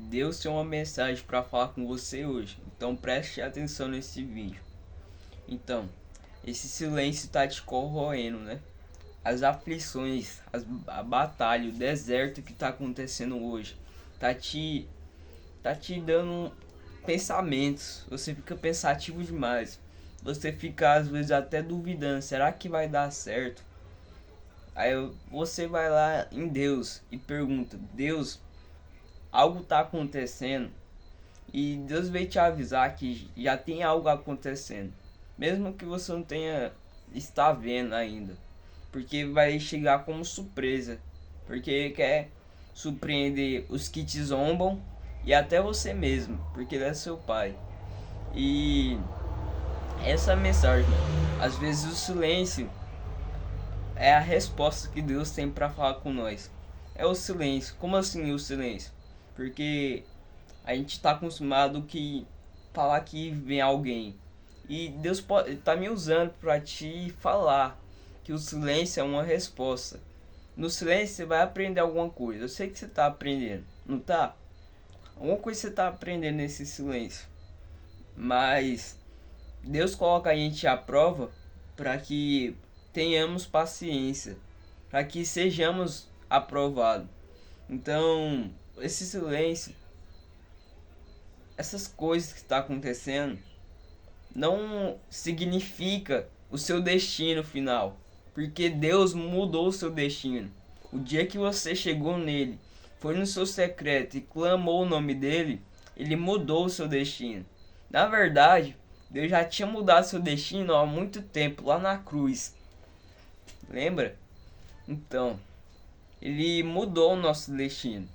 Deus tem uma mensagem para falar com você hoje, então preste atenção nesse vídeo. Então, esse silêncio está te corroendo, né? As aflições, a batalha, o deserto que está acontecendo hoje, tá te, tá te dando pensamentos. Você fica pensativo demais. Você fica às vezes até duvidando, será que vai dar certo? Aí você vai lá em Deus e pergunta: Deus, algo tá acontecendo? E Deus veio te avisar que já tem algo acontecendo, mesmo que você não tenha está vendo ainda, porque vai chegar como surpresa, porque ele quer surpreender os que te zombam e até você mesmo, porque ele é seu pai. E essa mensagem, às vezes o silêncio é a resposta que Deus tem para falar com nós. É o silêncio. Como assim o silêncio? Porque a gente está acostumado que falar que vem alguém. E Deus pode tá me usando para te falar que o silêncio é uma resposta. No silêncio você vai aprender alguma coisa. Eu sei que você está aprendendo, não tá? Alguma coisa você está aprendendo nesse silêncio. Mas Deus coloca a gente à prova para que tenhamos paciência, para que sejamos aprovados. Então, esse silêncio, essas coisas que está acontecendo, não significa o seu destino final, porque Deus mudou o seu destino. O dia que você chegou nele, foi no seu secreto e clamou o nome dele, ele mudou o seu destino. Na verdade, Deus já tinha mudado seu destino há muito tempo, lá na cruz. Lembra? Então, ele mudou o nosso destino.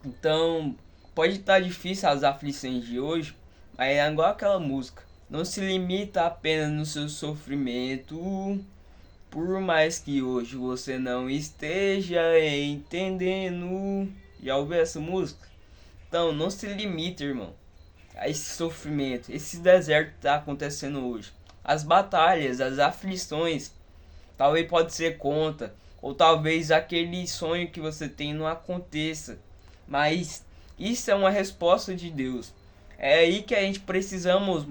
Então, pode estar difícil as aflições de hoje, mas é igual aquela música. Não se limita apenas no seu sofrimento, por mais que hoje você não esteja entendendo. Já ouviu essa música? Então, não se limita, irmão, a esse sofrimento, esse deserto que está acontecendo hoje. As batalhas, as aflições, talvez pode ser contra, ou talvez aquele sonho que você tem não aconteça. Mas isso é uma resposta de Deus. É aí que a gente precisamos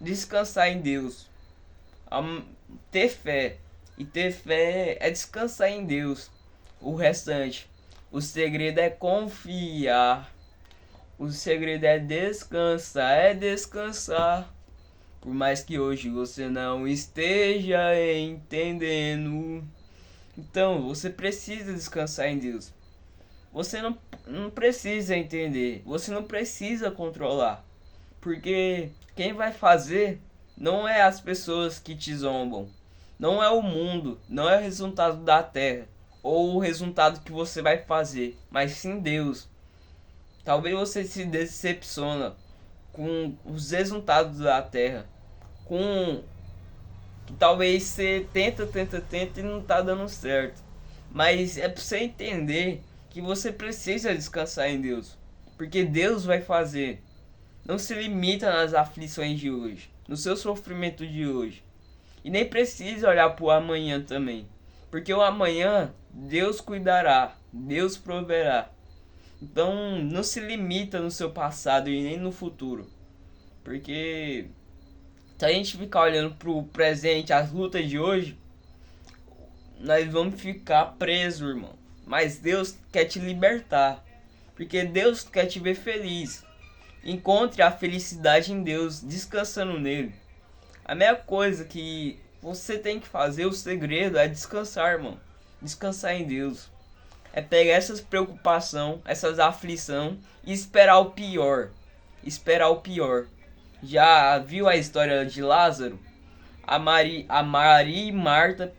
descansar em Deus. Ter fé. E ter fé é descansar em Deus. O restante. O segredo é confiar. O segredo é descansar. É descansar. Por mais que hoje você não esteja entendendo. Então, você precisa descansar em Deus. Você não precisa entender. Você não precisa controlar. Porque quem vai fazer não é as pessoas que te zombam. Não é o mundo. Não é o resultado da terra. Ou o resultado que você vai fazer. Mas sim Deus. Talvez você se decepciona com os resultados da terra. Com que talvez você tenta e não tá dando certo. Mas é pra você entender que você precisa descansar em Deus. Porque Deus vai fazer. Não se limita nas aflições de hoje, no seu sofrimento de hoje. E nem precisa olhar para o amanhã também. Porque o amanhã Deus cuidará, Deus proverá. Então não se limita no seu passado e nem no futuro. Porque se a gente ficar olhando para o presente, as lutas de hoje, nós vamos ficar presos, irmão. Mas Deus quer te libertar. Porque Deus quer te ver feliz. Encontre a felicidade em Deus, descansando nele. A mesma coisa que você tem que fazer, o segredo é descansar, irmão. Descansar em Deus. É pegar essas preocupações, essas aflições e esperar o pior. Esperar o pior. Já viu a história de Lázaro? A Maria e Marta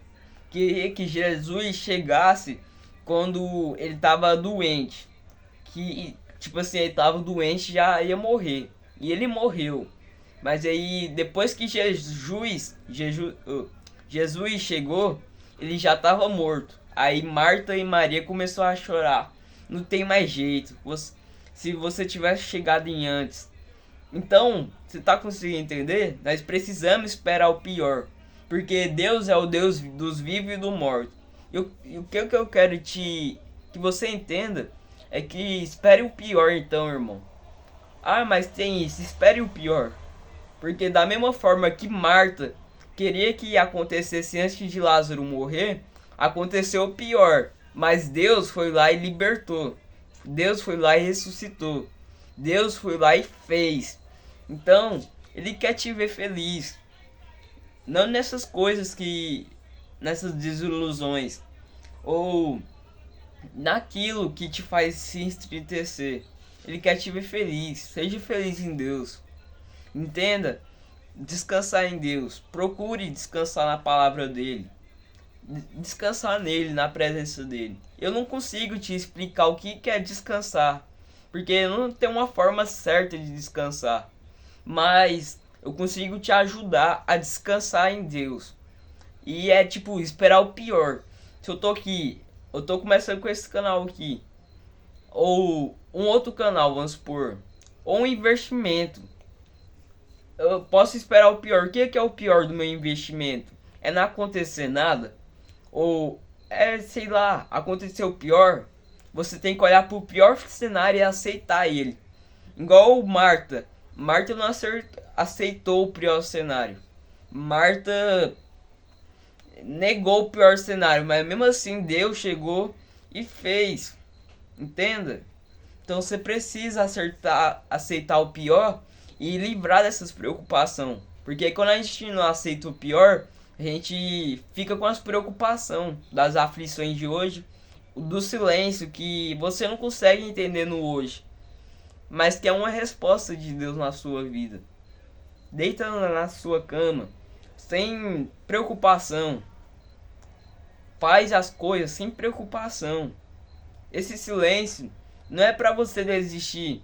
queria que Jesus chegasse quando ele estava doente. Que, tipo assim, ele estava doente, já ia morrer. E ele morreu. Mas aí, depois que Jesus chegou, ele já estava morto. Aí Marta e Maria começou a chorar. Não tem mais jeito. Se você tivesse chegado em antes. Então, você tá conseguindo entender? Nós precisamos esperar o pior. Porque Deus é o Deus dos vivos e do morto. E o que eu quero que você entenda é que espere o pior então, irmão. Ah, mas tem isso, espere o pior. Porque da mesma forma que Marta queria que acontecesse antes de Lázaro morrer, aconteceu o pior. Mas Deus foi lá e libertou. Deus foi lá e ressuscitou. Deus foi lá e fez. Então, Ele quer te ver feliz. Não nessas coisas que... nessas desilusões. Ou naquilo que te faz se entristecer. Ele quer te ver feliz. Seja feliz em Deus. Entenda? Descansar em Deus. Procure descansar na palavra dele. Descansar nele, na presença dele. Eu não consigo te explicar o que é descansar, porque não tem uma forma certa de descansar. Mas eu consigo te ajudar a descansar em Deus. E é tipo, esperar o pior. Se eu tô aqui, eu tô começando com esse canal aqui, ou um outro canal, vamos supor, ou um investimento. Eu posso esperar o pior. O que é o pior do meu investimento? É não acontecer nada? Ou sei lá, aconteceu o pior? Você tem que olhar pro pior cenário e aceitar ele. Igual Marta. Marta não aceitou o pior cenário. Marta negou o pior cenário, mas mesmo assim Deus chegou e fez. Entenda? Então você precisa aceitar o pior e livrar dessas preocupações. Porque quando a gente não aceita o pior, a gente fica com as preocupações das aflições de hoje, do silêncio que você não consegue entender no hoje, mas que é uma resposta de Deus na sua vida. Deita na sua cama, sem preocupação. Faz as coisas sem preocupação. Esse silêncio não é para você desistir.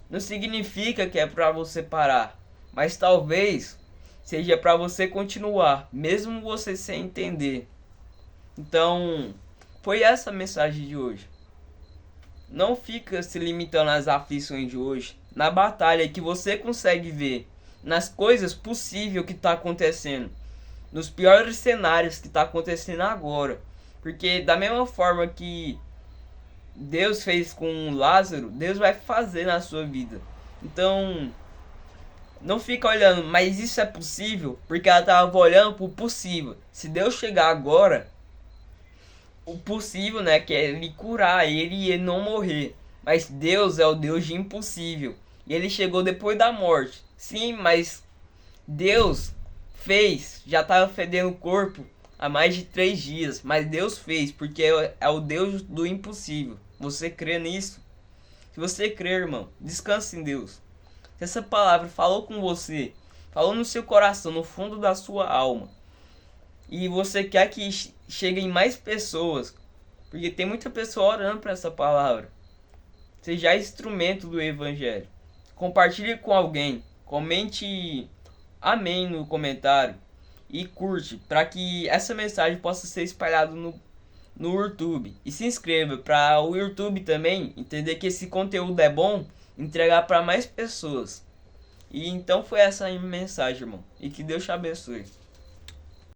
Não significa que é para você parar. Mas talvez seja para você continuar, mesmo você sem entender. Então, foi essa a mensagem de hoje. Não fica se limitando às aflições de hoje, na batalha que você consegue ver, nas coisas possíveis que está acontecendo, nos piores cenários que está acontecendo agora. Porque da mesma forma que Deus fez com Lázaro, Deus vai fazer na sua vida. Então, não fica olhando, mas isso é possível? Porque ela estava olhando para o possível. Se Deus chegar agora, o possível, né, que é ele curar ele e ele não morrer. Mas Deus é o Deus de impossível. E ele chegou depois da morte. Sim, mas Deus fez. Já estava fedendo o corpo há mais de 3 dias. Mas Deus fez, porque é o Deus do impossível. Você crê nisso? Se você crê, irmão, descanse em Deus. Se essa palavra falou com você, falou no seu coração, no fundo da sua alma, e você quer que cheguem mais pessoas, porque tem muita pessoa orando para essa palavra, seja instrumento do evangelho. Compartilhe com alguém, comente amém no comentário e curte, para que essa mensagem possa ser espalhada no YouTube. E se inscreva para o YouTube também entender que esse conteúdo é bom, entregar para mais pessoas. E então foi essa a minha mensagem, irmão. E que Deus te abençoe.